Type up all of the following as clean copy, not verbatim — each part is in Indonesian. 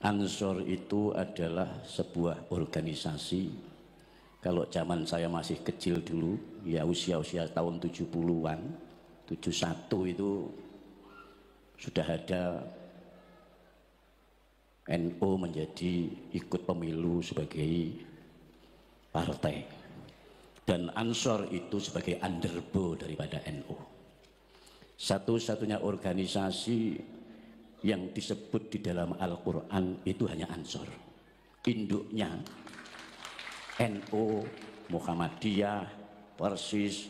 Ansor itu adalah sebuah organisasi. Kalau zaman saya masih kecil dulu, ya usia-usia tahun 70-an, 71 itu sudah ada NU menjadi ikut pemilu sebagai partai. Dan Ansor itu sebagai underbo daripada NU. Satu-satunya organisasi yang disebut di dalam Al-Quran itu hanya Ansor. Induknya NU, Muhammadiyah, Persis,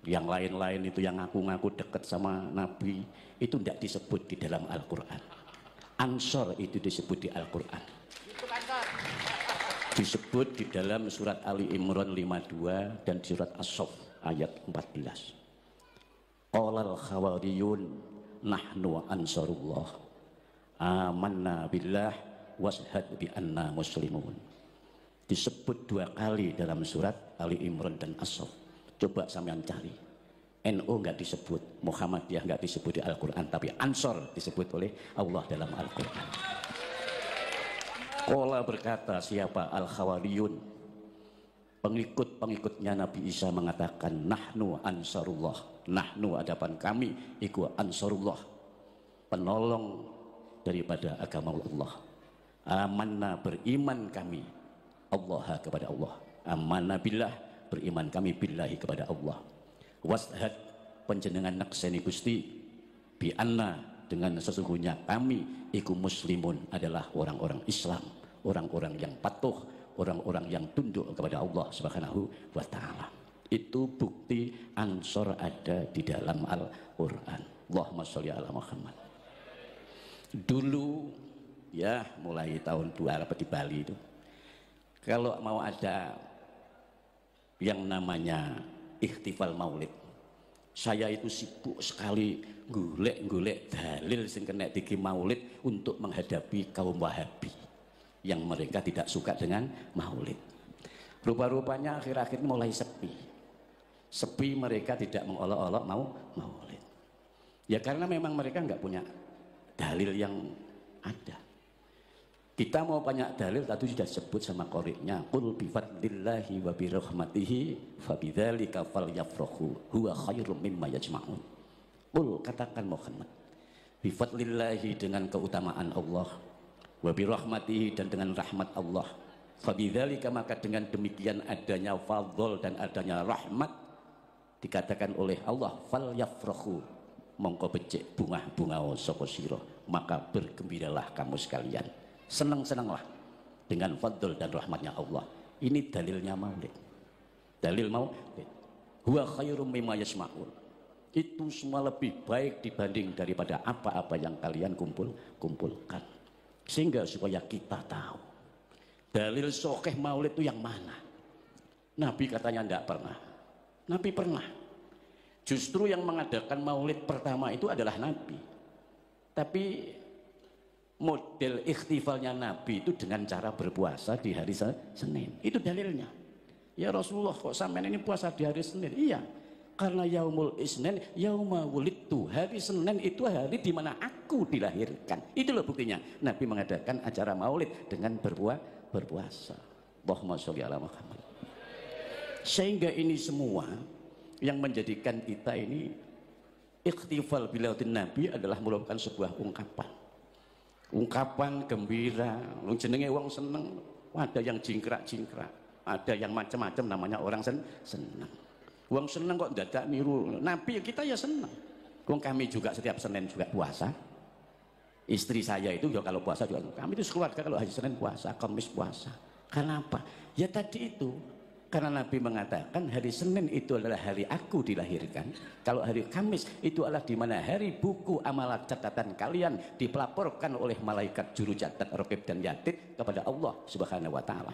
yang lain-lain itu yang ngaku-ngaku dekat sama Nabi, itu tidak disebut di dalam Al-Quran. Ansor itu disebut di Al-Quran. Disebut di dalam surat Ali Imran 52 dan surat As-Saff ayat 14. Qolal khawariyun nahnu ansarullah amanna billah washhad bi anna muslimun. Disebut dua kali dalam surat Ali Imran dan As-Saff. Coba sampean cari, NU nggak disebut, Muhammadiyah nggak disebut di Al-Quran, tapi Ansor disebut oleh Allah dalam Al-Quran. Qala berkata siapa? Al-Khawariyun, pengikut-pengikutnya Nabi Isa mengatakan nahnu ansarullah, nahnu hadapan kami iku ansarullah, penolong daripada agama Allah. Amanna beriman kami Allah kepada Allah, amanna billah beriman kami billahi kepada Allah. Washad panjenengan nakseni Gusti bi anna dengan sesungguhnya kami iku muslimun adalah orang-orang Islam, orang-orang yang patuh, orang-orang yang tunduk kepada Allah Subhanahu wa taala. Itu bukti Ansor ada di dalam Al-Qur'an. Allahumma sholli ala Muhammad. Dulu ya mulai tahun 2000 di Bali itu, kalau mau ada yang namanya ihtifal maulid, saya itu sibuk sekali golek-golek dalil sing kena diki maulid untuk menghadapi kaum Wahabi yang mereka tidak suka dengan maulid. Rupa-rupanya akhir-akhir mulai sepi mereka tidak mengolok-olok maulid. Ya karena memang mereka nggak punya dalil yang ada. Kita mau banyak dalil, tadi sudah sebut sama qori'nya, qul bifadlillahi wa birahmatihi fabidzalika falyafrahu huwa khairum mimma yajma'un. Qul, katakan Muhammad, bifadlillahi dengan keutamaan Allah, wa birahmatihi dan dengan rahmat Allah, fabidzalika maka dengan demikian adanya fadl dan adanya rahmat dikatakan oleh Allah falyafrahu, mongko becik bunga-bunga saka sira, maka bergembiralah kamu sekalian, senang-senanglah dengan fadl dan rahmatnya Allah. Ini dalilnya maulid. Dalil maulid, huwa khairum mimma yasma'un, itu semua lebih baik dibanding daripada apa-apa yang kalian kumpulkan. Sehingga supaya kita tahu dalil sokeh maulid itu yang mana. Nabi katanya tidak pernah. Nabi pernah. Justru yang mengadakan maulid pertama itu adalah Nabi. Tapi model ikhtifalnya Nabi itu dengan cara berpuasa di hari Senin. Itu dalilnya. Ya Rasulullah, kok sampean ini puasa di hari Senin? Iya, karena yaumul isnin yauma wulidtu, hari Senin itu hari di mana aku dilahirkan. Itu loh buktinya Nabi mengadakan acara maulid dengan berpuasa. Allahumma sholli ala Muhammad. Sehingga ini semua yang menjadikan kita ini ikhtifal bilaudin Nabi adalah merupakan sebuah ungkapan gembira, jenenge wong seneng. Ada yang jingkrak-jingkrak, ada yang macam-macam namanya orang seneng. Wong seneng kok dadak niru Nabi, kita ya seneng. Wong kami juga setiap Senin juga puasa. Istri saya itu ya kalau puasa juga, kami itu keluarga kalau hari Senin puasa, Kamis puasa. Kenapa? Ya tadi itu, karena Nabi mengatakan hari Senin itu adalah hari aku dilahirkan. Kalau hari Kamis itu adalah di mana hari buku amalan catatan kalian dipelaporkan oleh malaikat juru catat Raqib dan Yatid kepada Allah Subhanahu wa taala.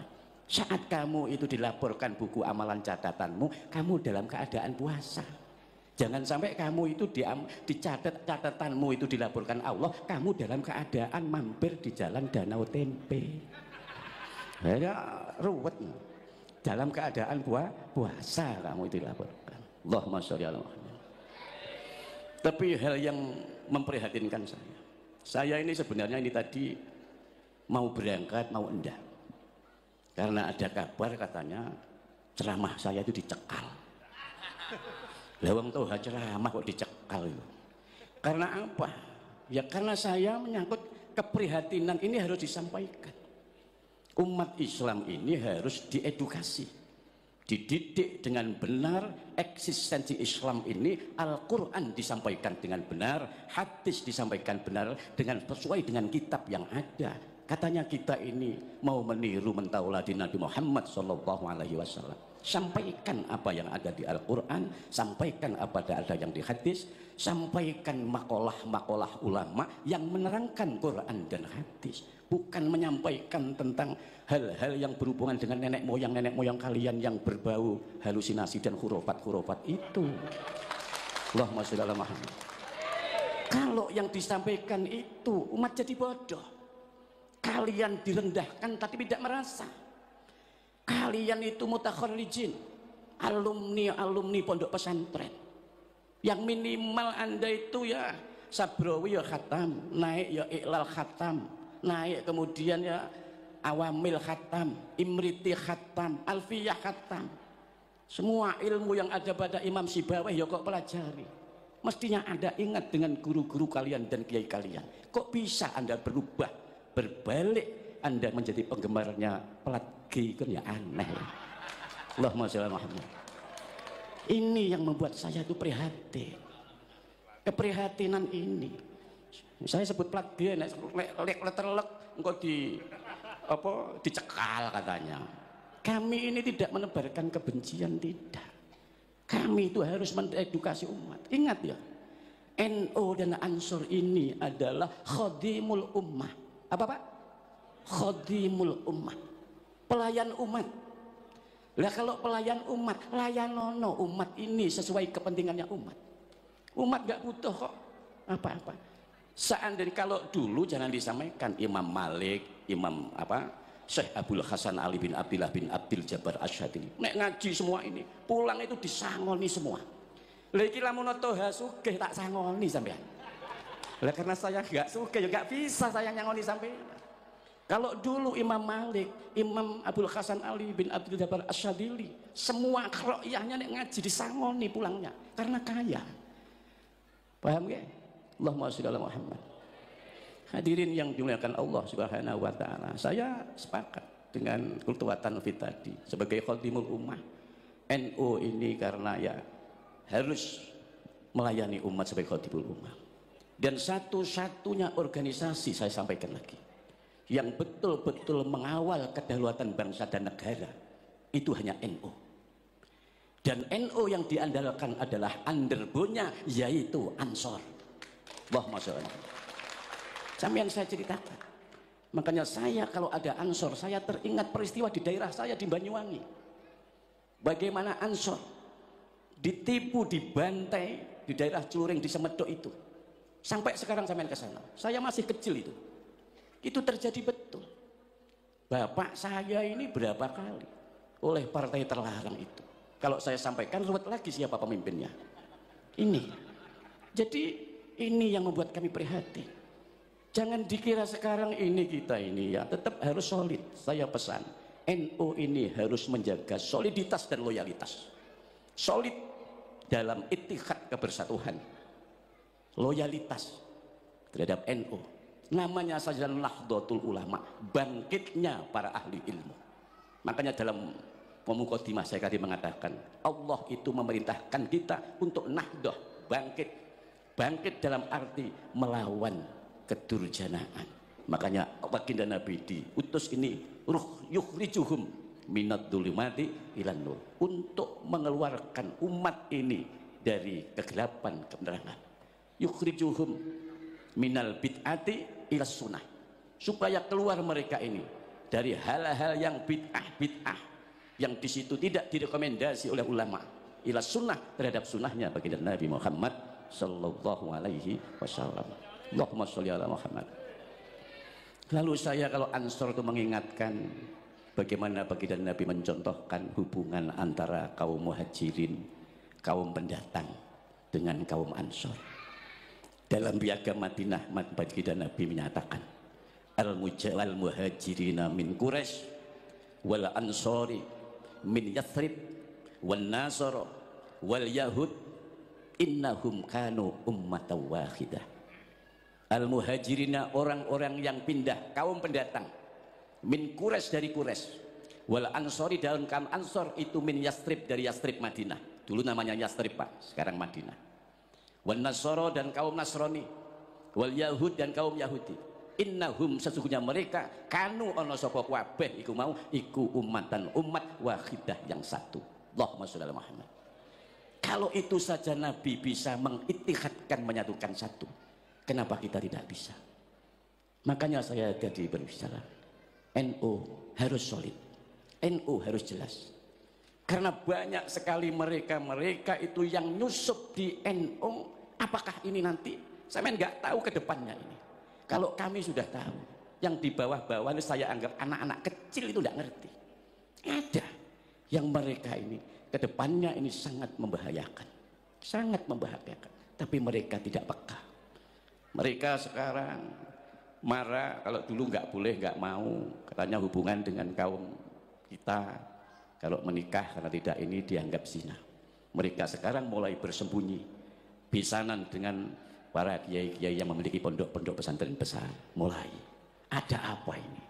Saat kamu itu dilaporkan buku amalan catatanmu, kamu dalam keadaan puasa. Jangan sampai kamu itu dicatat catatanmu itu dilaporkan Allah, kamu dalam keadaan mampir di jalan Danau Tempe. Ya ruwet. Dalam keadaan puasa kamu itu dilaporkan. Allahumma sholli ala Muhammad. Tapi hal yang memprihatinkan saya ini sebenarnya ini tadi mau berangkat mau enggak, karena ada kabar katanya ceramah saya itu dicekal. Lawang tuh ceramah kok dicekal itu. Karena apa? Ya karena saya menyangkut keprihatinan ini harus disampaikan. Umat Islam ini harus diedukasi, dididik dengan benar. Eksistensi Islam ini, Al-Quran disampaikan dengan benar, hadis disampaikan benar dengan sesuai dengan kitab yang ada. Katanya kita ini mau meniru mentauladi Nabi Muhammad SAW. Sampaikan apa yang ada di Al-Quran, sampaikan apa yang ada yang di hadis, sampaikan makalah-makalah ulama yang menerangkan Quran dan hadis, bukan menyampaikan tentang hal-hal yang berhubungan dengan nenek moyang kalian yang berbau halusinasi dan hurufat-hurufat itu. Allahumma sholli ala Muhammad. Kalau yang disampaikan itu umat jadi bodoh, kalian direndahkan tapi tidak merasa. Kalian itu mutakharrijin, alumni pondok pesantren, yang minimal anda itu ya sabrawi ya khatam, naik ya iqlal khatam, naik kemudian ya awamil khatam, imriti khatam, alfiyah khatam. Semua ilmu yang ada pada Imam Sibawayh ya kok pelajari. Mestinya anda ingat dengan guru-guru kalian dan kiai kalian. Kok bisa anda berubah, berbalik, anda menjadi penggemarnya pelat G, kan ya aneh. Allahumma sholli ala Muhammad. Ini yang membuat saya itu prihatin. Keprihatinan ini. Saya sebut plat G, letter-lek engkau dicekal katanya. Kami ini tidak menebarkan kebencian, tidak. Kami itu harus mengedukasi umat. Ingat ya, NU dan Ansor ini adalah khadimul ummah. Apa Pak? Khadimul ummah, pelayan umat. Lah kalau pelayan umat, layanono umat ini sesuai kepentingannya umat. Umat gak butuh kok apa-apa. Seandainya kalau dulu jangan disampaikan Imam Malik, Imam Syekh Abdul Hasan Ali bin Abdillah bin Abdul Jabbar Asyadili, nek ngaji semua ini pulang itu disangoni semua. Lah iki lamun toha sugih tak sangoni sampean. Lah karena saya gak sugih ya gak bisa saya nyangoni sampean. Kalau dulu Imam Malik, Imam Abdul Hasan Ali bin Abdul Jabbar Asyadili, semua kroyahnya nek ngaji disangoni pulangnya karena kaya. Paham gak? Allahumma sholli ala Muhammad. Hadirin yang dimuliakan Allah Subhanahu wa taala, saya sepakat dengan Kultuwatan Fit tadi sebagai khadimul ummah. NU ini karena ya harus melayani umat sebagai khadimul ummah. Dan satu-satunya organisasi, saya sampaikan lagi, yang betul-betul mengawal kedaulatan bangsa dan negara itu hanya NU. Dan NU yang diandalkan adalah underbone-nya yaitu Ansor. Allahumma sholli. Sampai yang saya ceritakan. Makanya saya kalau ada Ansor, saya teringat peristiwa di daerah saya di Banyuwangi. Bagaimana Ansor ditipu, dibantai di daerah Celuring di Semedok itu. Sampai sekarang sampai ke sana. Saya masih kecil itu. Itu terjadi betul. Bapak saya ini berapa kali oleh partai terlarang itu. Kalau saya sampaikan ruwet lagi siapa pemimpinnya. Ini. Jadi ini yang membuat kami prihatin. Jangan dikira sekarang ini kita ini ya tetap harus solid. Saya pesan NU ini harus menjaga soliditas dan loyalitas. Solid dalam ittihad kebersatuan. Loyalitas terhadap NU. Namanya saja Nahdlatul Ulama, bangkitnya para ahli ilmu. Makanya dalam Muqaddimah saya tadi mengatakan Allah itu memerintahkan kita untuk nahdoh, bangkit dalam arti melawan kedurjanaan. Makanya baginda Nabi diutus ini yukhrijuhum minad dzulumati ilan nur, untuk mengeluarkan umat ini dari kegelapan kebenaran. Yukhrijuhum minal bid'ati ila sunnah, supaya keluar mereka ini dari hal-hal yang bid'ah yang di situ tidak direkomendasi oleh ulama, ila sunnah, terhadap sunnahnya baginda Nabi Muhammad sallallahu alaihi wasallam. Allahumma sholli ala Muhammad. Lalu saya kalau Ansor itu mengingatkan bagaimana baginda Nabi mencontohkan hubungan antara kaum muhajirin, kaum pendatang dengan kaum Ansor. Dalam piagam Madinah baginda Nabi menyatakan al muhajirina min Quraisy wal ansori min Yathrib wan nasara wal yahud innahum kanu ummatan wahidah. Al muhajirina orang-orang yang pindah, kaum pendatang, min Quraisy dari Quraisy, wal ansori daun kaum ansor itu min Yathrib dari Yathrib Madinah, dulu namanya Yathrib Pak, sekarang Madinah, wan nasara dan kaum Nasrani, wal yahud dan kaum Yahudi, innahum sesungguhnya mereka kanu ana sapa kabeh iku mau iku ummatan umat wahidah yang satu. Allahumma sholli ala Muhammad. Kalau itu saja Nabi bisa mengitihadkan, menyatukan satu, kenapa kita tidak bisa? Makanya saya jadi berbicara, NU harus solid, NU harus jelas, karena banyak sekali mereka itu yang nyusup di NU. Apakah ini nanti saya nggak tahu ke depannya ini. Kalau kami sudah tahu, yang di bawah-bawah ini saya anggap anak-anak kecil itu tidak ngerti. Ada yang mereka ini ke depannya ini sangat membahayakan, sangat membahayakan. Tapi mereka tidak peka. Mereka sekarang marah kalau dulu nggak boleh, nggak mau, katanya hubungan dengan kaum kita kalau menikah karena tidak ini dianggap zina. Mereka sekarang mulai bersembunyi, bisanan dengan para kiai-kiai yang memiliki pondok-pondok pesantren besar. Mulai ada apa ini?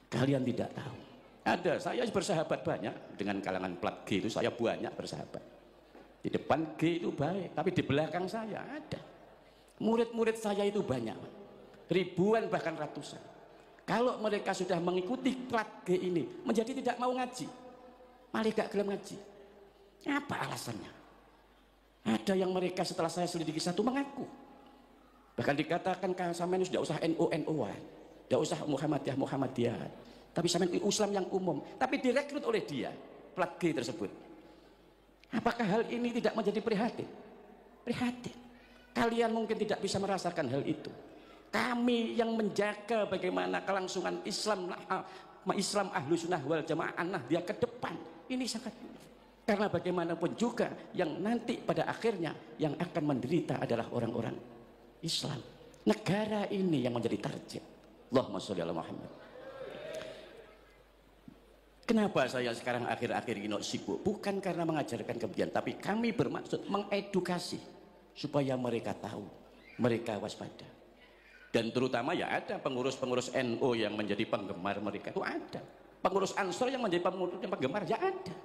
Kalian tidak tahu. Ada, saya bersahabat banyak dengan kalangan plat G itu, saya banyak bersahabat. Di depan G itu baik, tapi di belakang saya ada. Murid-murid saya itu banyak, ribuan bahkan ratusan. Kalau mereka sudah mengikuti plat G ini, menjadi tidak mau ngaji, malah gak gelem ngaji. Apa alasannya? Ada yang mereka setelah saya selidiki satu mengaku, bahkan dikatakan sampean sudah usah NU-NU-an, tidak usah Muhammadiyah, tapi sampean Islam yang umum, tapi direkrut oleh dia plat G tersebut. Apakah hal ini tidak menjadi prihatin? Prihatin. Kalian mungkin tidak bisa merasakan hal itu. Kami yang menjaga bagaimana kelangsungan Islam ahlu sunnah wal jamaah dia ke depan, ini sangat, karena bagaimanapun juga yang nanti pada akhirnya yang akan menderita adalah orang-orang Islam. Negara ini yang menjadi target. Allahumma sholli ala Muhammad. Kenapa saya sekarang akhir-akhir ini sibuk? Bukan karena mengajarkan kebencian, tapi kami bermaksud mengedukasi supaya mereka tahu, mereka waspada. Dan terutama ya ada pengurus-pengurus NU yang menjadi penggemar mereka itu ada. Pengurus Ansor yang menjadi penggemar ya ada.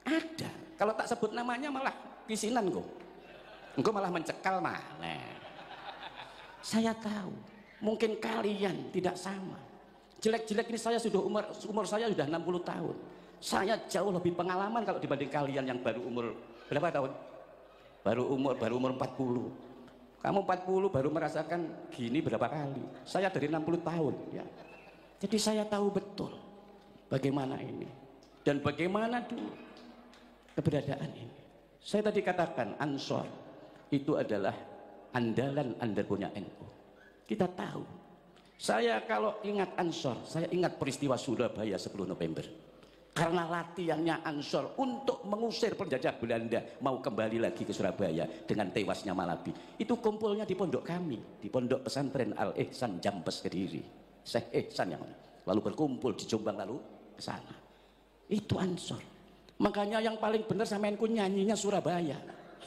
Ada. Kalau tak sebut namanya malah kisinan kok. Engkau malah mencekal mana. Saya tahu, mungkin kalian tidak sama. Jelek-jelek ini saya sudah umur saya sudah 60 tahun. Saya jauh lebih pengalaman kalau dibanding kalian yang baru umur berapa tahun? Baru umur 40. Kamu 40 baru merasakan gini berapa kali? Saya dari 60 tahun ya. Jadi saya tahu betul bagaimana ini dan bagaimana dulu keberadaan ini. Saya tadi katakan Ansor itu adalah andalan-andalannya NU. Kita tahu. Saya kalau ingat Ansor, saya ingat peristiwa Surabaya 10 November. Karena latihannya Ansor untuk mengusir penjajah Belanda mau kembali lagi ke Surabaya dengan tewasnya Malabi. Itu kumpulnya di pondok kami, di pondok pesantren Al Ihsan Jambes Kediri. Syekh Ihsan yang mana? Lalu berkumpul di Jombang lalu ke sana. Itu Ansor. Makanya yang paling benar sampeanku nyanyinya Surabaya.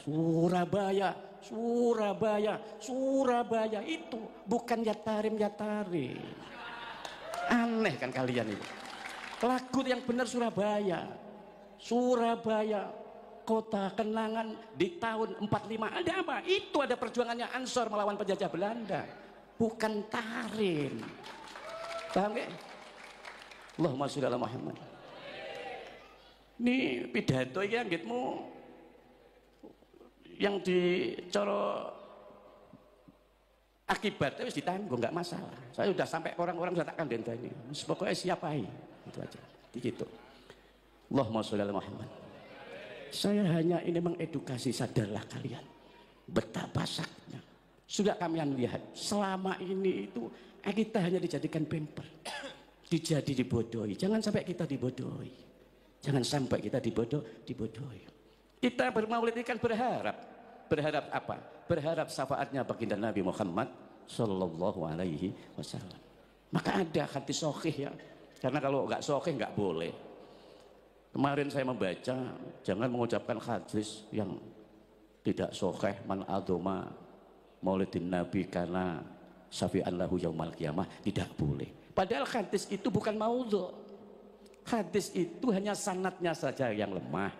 Surabaya, Surabaya, Surabaya, itu bukan Yatarim. Aneh kan kalian itu. Lagu yang benar Surabaya. Surabaya, kota kenangan di tahun 45. Ada apa? Itu ada perjuangannya Ansor melawan penjajah Belanda. Bukan Tarim. Paham gak? Allahumma sholli ala Muhammad. Ini pidato iki anggitmu yang dicoro akibatnya wis ditanggung, nggak masalah. Saya sudah sampai orang-orang sudah tak kandenta ini. Pokoknya siapai itu aja. Gitu. Allahumma sholli ala Muhammad. Saya hanya ini mengedukasi, sadarlah kalian betapa sakitnya. Sudah kalian lihat selama ini itu kita hanya dijadikan bemper, dibodohi. Jangan sampai kita dibodohi. Jangan sampai kita dibodohi. Kita bermaulid ini kan berharap apa? Berharap syafaatnya baginda Nabi Muhammad sallallahu alaihi wasallam. Maka ada hadis sahih ya, karena kalau nggak sahih nggak boleh. Kemarin saya membaca, jangan mengucapkan hadis yang tidak sahih, man adoma maulidin nabi karena syafi'an lahu yaumal qiyamah, tidak boleh. Padahal hadis itu bukan maudhu. Hadis itu hanya sanadnya saja yang lemah.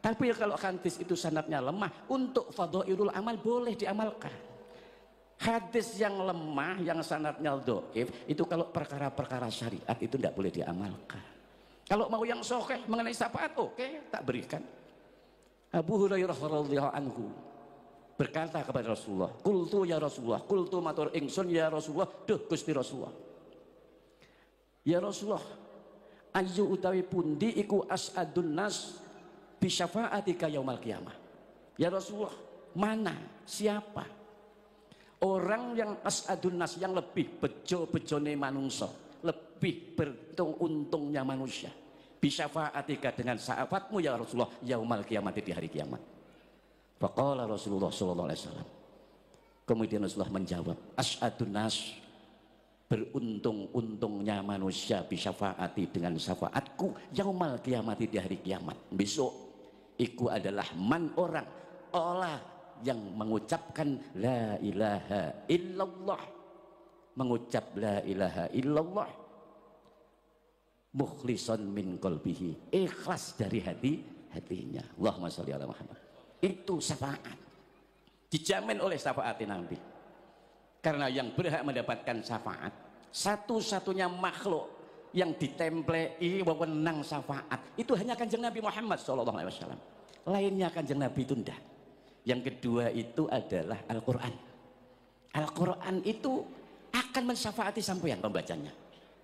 Tapi kalau hadis itu sanadnya lemah, untuk fadhailul amal boleh diamalkan. Hadis yang lemah, yang sanadnya dhaif, itu kalau perkara-perkara syariat itu tidak boleh diamalkan. Kalau mau yang sahih mengenai syafaat, oke, tak berikan. Abu Hurairah radhiyallahu anhu berkata kepada Rasulullah, "Qultu ya Rasulullah, qultu matur ingsun ya Rasulullah, duh Gusti Rasulullah. Ya Rasulullah, ayu utawi pundi iku as'adun nas bi syafaatika yaumal qiyamah." Ya Rasulullah, mana, siapa orang yang as'adun nas, yang lebih bejo-bejone manungsa, lebih beruntung-untungnya manusia, bisyafaatika dengan syafaatmu ya Rasulullah yaumal kiamat, di hari kiamat. Faqala Rasulullah sallallahu alaihi wasallam, kemudian Rasulullah menjawab, as'adun nas, beruntung-untungnya manusia, bisyafaati, dengan syafaatku yaumal kiamat, di hari kiamat besok, iku adalah man, orang olah yang mengucapkan la ilaha illallah, mengucap la ilaha illallah mukhlisan min qalbihi, ikhlas dari hatinya. Allahumma sholli ala Muhammad. Itu syafaat, dijamin oleh syafaat Nabi. Karena yang berhak mendapatkan syafaat, satu-satunya makhluk yang ditemplei wewenang syafaat itu hanya Kanjeng Nabi Muhammad sallallahu alaihi wasallam. Lainnya Kanjeng Nabi itu ndak. Yang kedua itu adalah Al-Quran. Al-Quran itu akan mensyafaati sampeyan pembacanya.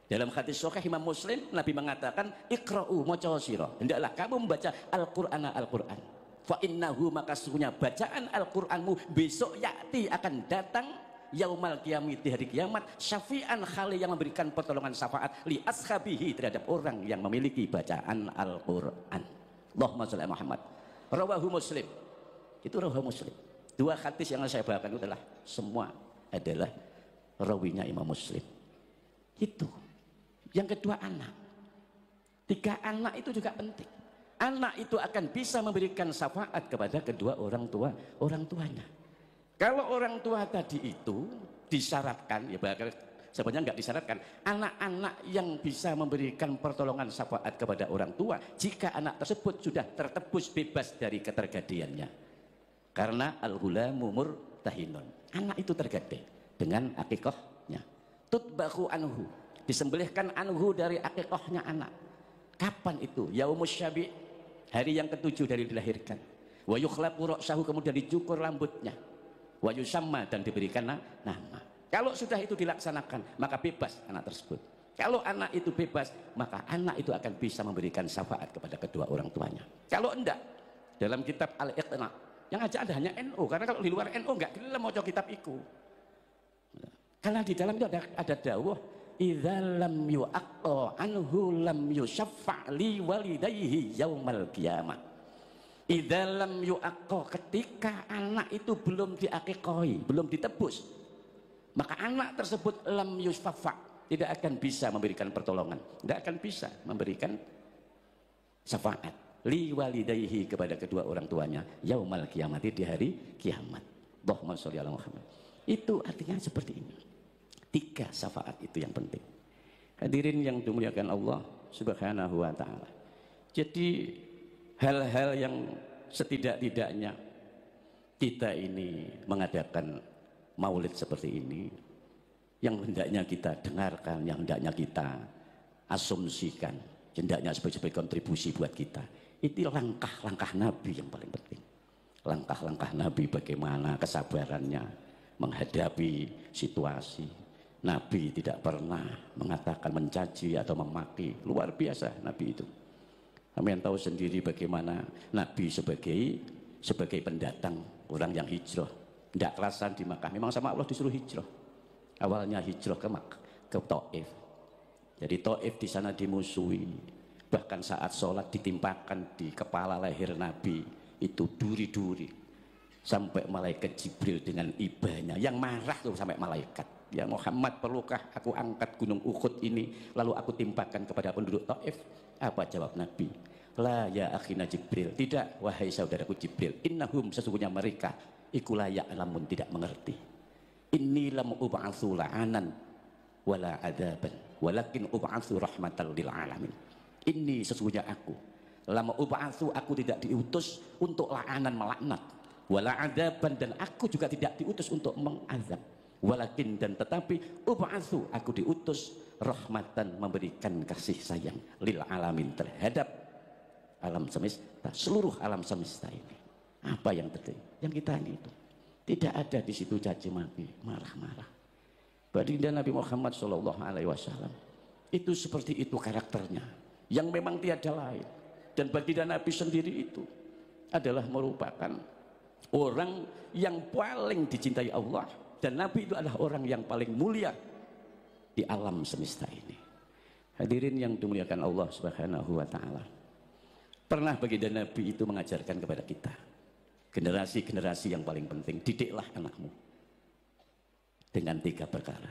Dalam hadis sahih Imam Muslim, Nabi mengatakan, iqra'u maca sira, hendaklah kamu membaca Al-Qur'an, Al-Qur'an. Fa innahu, maka sesungguhnya bacaan Al-Qur'anmu besok yakti, akan datang yaumal qiyamah, di hari kiamat, syafi'an, khali, yang memberikan pertolongan syafaat li ashabihi, terhadap orang yang memiliki bacaan Al-Qur'an. Allahumma sholli ala Muhammad. Rawahu Muslim. Itu rawahu Muslim. Dua hadis yang saya bawakan itu adalah semua adalah rawinya Imam Muslim. Itu. Yang kedua anak. Tiga anak itu juga penting. Anak itu akan bisa memberikan syafaat kepada kedua orang tuanya. Kalau orang tua tadi itu disyaratkan, ya sebenarnya nggak disyaratkan, anak-anak yang bisa memberikan pertolongan syafaat kepada orang tua jika anak tersebut sudah tertebus bebas dari ketergadiannya. Karena al-ghulamu murtahinun, anak itu tergadai dengan akikahnya. Tutbahu anhu, disembelihkan anhu dari akikahnya anak. Kapan itu? Yaumus syabi', hari yang ketujuh dari dilahirkan. Wa yukhlaqu ra'sahu, kemudian dicukur rambutnya. Wa yusamma, dan diberikan nama. Kalau sudah itu dilaksanakan, maka bebas anak tersebut. Kalau anak itu bebas, maka anak itu akan bisa memberikan syafaat kepada kedua orang tuanya. Kalau enggak, dalam kitab Al-Iqna, yang aja ada hanya NU, karena kalau di luar NU enggak gelem maca kitab iku. Karena di dalam itu ada dawuh, idza lam yu'aqqa anhu lam yusyaffa li walidayhi yaumal qiyamah. Idza lam yu'aqqa, ketika anak itu belum diakikoi, belum ditebus, maka anak tersebut lam yusyaffa, tidak akan bisa memberikan pertolongan, tidak akan bisa memberikan syafaat li walidayhi, kepada kedua orang tuanya yaumal kiamat, di hari kiamat. Allahumma sholli ala Muhammad. Itu artinya seperti ini. Tiga syafaat itu yang penting. Hadirin yang dimuliakan Allah Subhanahu wa taala. Jadi hal-hal yang setidak-tidaknya kita ini mengadakan maulid seperti ini, yang hendaknya kita dengarkan, yang hendaknya kita asumsikan, hendaknya sebagai kontribusi buat kita. Itu langkah-langkah Nabi yang paling penting. Langkah-langkah Nabi, bagaimana kesabarannya menghadapi situasi. Nabi tidak pernah mengatakan mencaci atau memaki. Luar biasa Nabi itu. Kalian tahu sendiri bagaimana Nabi sebagai pendatang, orang yang hijrah, tidak kerasan di Makkah. Memang sama Allah disuruh hijrah. Awalnya hijrah ke Taif. Jadi Taif di sana dimusuhi. Bahkan saat sholat ditimpakan di kepala leher Nabi itu duri-duri, sampai malaikat Jibril dengan ibanya yang marah tuh, sampai malaikat Ya Muhammad, perlukah aku angkat gunung Uhud ini lalu aku timpakan kepada penduduk Taif? Apa jawab Nabi? La ya akhina Jibril. Tidak, wahai saudaraku Jibril. Innahum, sesungguhnya mereka iku la ya'lamun, tidak mengerti. Inni lam ub'atsu la'anan wala adaban walakin ub'atsu rahmatan lil alamin. Ini sesungguhnya aku lam ub'atsu, aku tidak diutus untuk la'anan, melaknat, wala adaban, dan aku juga tidak diutus untuk mengazab, walakin, dan tetapi, ub'atsu, aku diutus rahmatan, memberikan kasih sayang, lil alamin, terhadap alam semesta, seluruh alam semesta ini. Apa yang terjadi? Yang kita ini itu tidak ada di situ caci maki, marah-marah. Baginda Nabi Muhammad SAW itu seperti itu karakternya, yang memang tiada lain. Dan baginda Nabi sendiri itu adalah merupakan orang yang paling dicintai Allah, dan Nabi itu adalah orang yang paling mulia di alam semesta ini. Hadirin yang dimuliakan Allah Subhanahu wa taala. Pernah baginda Nabi itu mengajarkan kepada kita, generasi-generasi yang paling penting, didiklah anakmu dengan 3 perkara.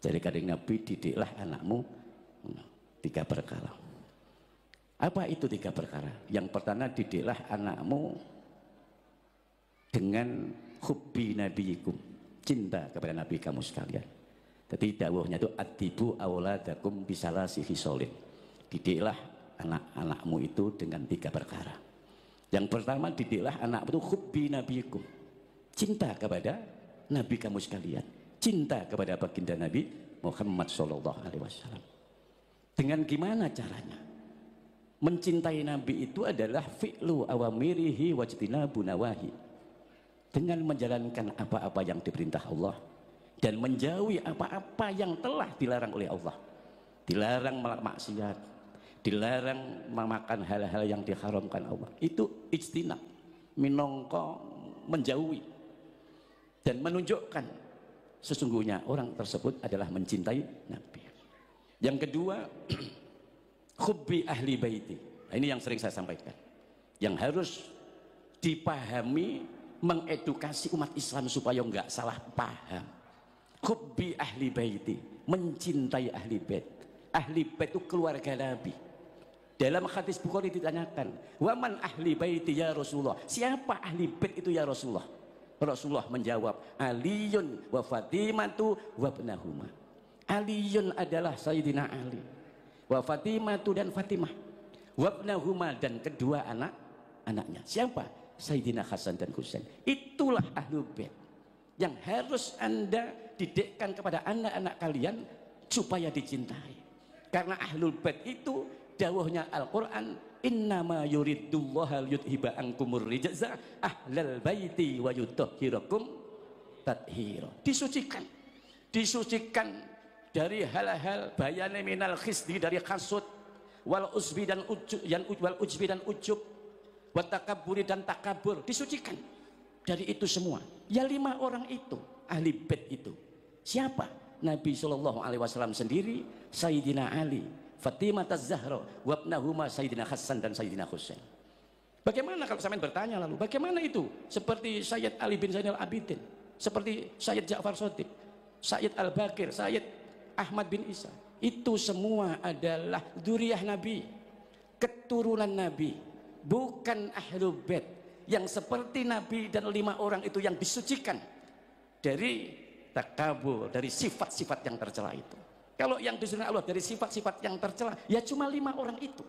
Jadi kadang Nabi, didiklah anakmu 3 perkara. Apa itu 3 perkara? Yang pertama, didiklah anakmu dengan hubbi nabiyikum, cinta kepada Nabi kamu sekalian. Jadi dawuhnya itu adibu auladakum bisalasi hisolin. Didiklah anak-anakmu itu dengan 3 perkara. Yang pertama, didiklah anak itu hubbi nabiyikum, cinta kepada Nabi kamu sekalian, cinta kepada baginda Nabi Muhammad SAW. Dengan gimana caranya? Mencintai Nabi itu adalah fi'lu awamirihi wajtinabu nawahi, dengan menjalankan apa-apa yang diperintah Allah dan menjauhi apa-apa yang telah dilarang oleh Allah. Dilarang maksiat, dilarang memakan hal-hal yang diharamkan Allah. Itu ijtinab, minangka menjauhi dan menunjukkan sesungguhnya orang tersebut adalah mencintai Nabi. Yang kedua, hubbi ahli baiti. Nah, ini yang sering saya sampaikan, yang harus dipahami, mengedukasi umat Islam supaya enggak salah paham. Hubbi ahli baiti, mencintai ahli bait. Ahli bait itu keluarga Nabi. Dalam hadis Bukhari ditanyakan, waman ahli baiti ya Rasulullah, siapa ahli bait itu ya Rasulullah? Rasulullah menjawab, Aliyun wa Fatimatu wa ibnahuma. Aliyun adalah Sayyidina Ali, wa Fatimatu dan Fatimah, wa ibnahuma dan kedua anak-anaknya. Siapa? Sayyidina Hasan dan Husain. Itulah ahlul bait yang harus Anda didikkan kepada anak-anak kalian supaya dicintai. Karena ahlul bait itu dawuhnya Al-Quran, innama yuridullahu liyudhiba ankumur rijza ahlal baiti wa yutahhirakum tathira. Disucikan dari hal-hal bayane minal khisdi, dari hasud, wal usbi dan ujub, wa takabburi dan takabur, disucikan dari itu semua. Ya 5 orang itu ahli bait itu. Siapa? Nabi SAW sendiri, Sayyidina Ali, Fatimah Az-Zahra, wabnahuma Sayyidina Hasan dan Sayyidina Husain. Bagaimana kalau sampean bertanya lalu, bagaimana itu? Seperti Sayyid Ali bin Zainal Abidin, seperti Sayyid Ja'far Shadiq, Sayyid Al-Baqir, Sayyid Ahmad bin Isa. Itu semua adalah dzurriyyah Nabi, keturunan Nabi, bukan ahlul bait yang seperti Nabi dan 5 orang itu yang disucikan dari takabur, dari sifat-sifat yang tercela itu. Kalau yang disuruh Allah dari sifat-sifat yang tercela, ya cuma 5 orang itu.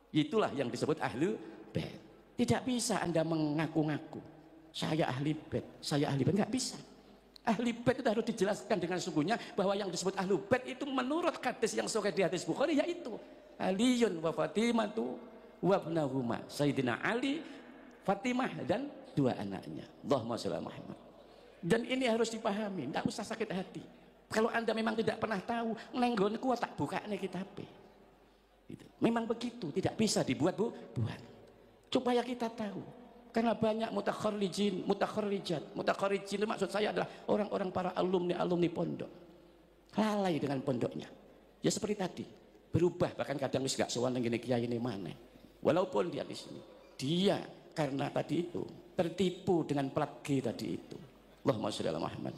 Itulah yang disebut ahli bait. Tidak bisa Anda mengaku-ngaku saya ahli bait, saya ahli bait, nggak bisa. Ahli bait itu harus dijelaskan dengan sungguhnya bahwa yang disebut ahli bait itu menurut hadis yang sahih di hadis Bukhari, yaitu Aliyun wa Fatimatu wa ibnahuma, Sayyidina Ali, Fatimah dan 2 anaknya. Allahumma shalli ala Muhammad. Dan ini harus dipahami, tidak usah sakit hati. Kalau Anda memang tidak pernah tahu, nenggonku tak buka nih kitab. Gitu. Memang begitu, tidak bisa dibuat buat. Supaya kita tahu. Karena banyak mutakharrijin, mutakharrijat. Mutakharrijin itu maksud saya adalah orang-orang para alumni pondok. Lalai dengan pondoknya. Ya seperti tadi, berubah bahkan kadang wis gak sowan ngene kiai ini mana. Walaupun dia di sini, dia karena tadi itu tertipu dengan plat G tadi itu. Allahumma sholli ala Muhammad.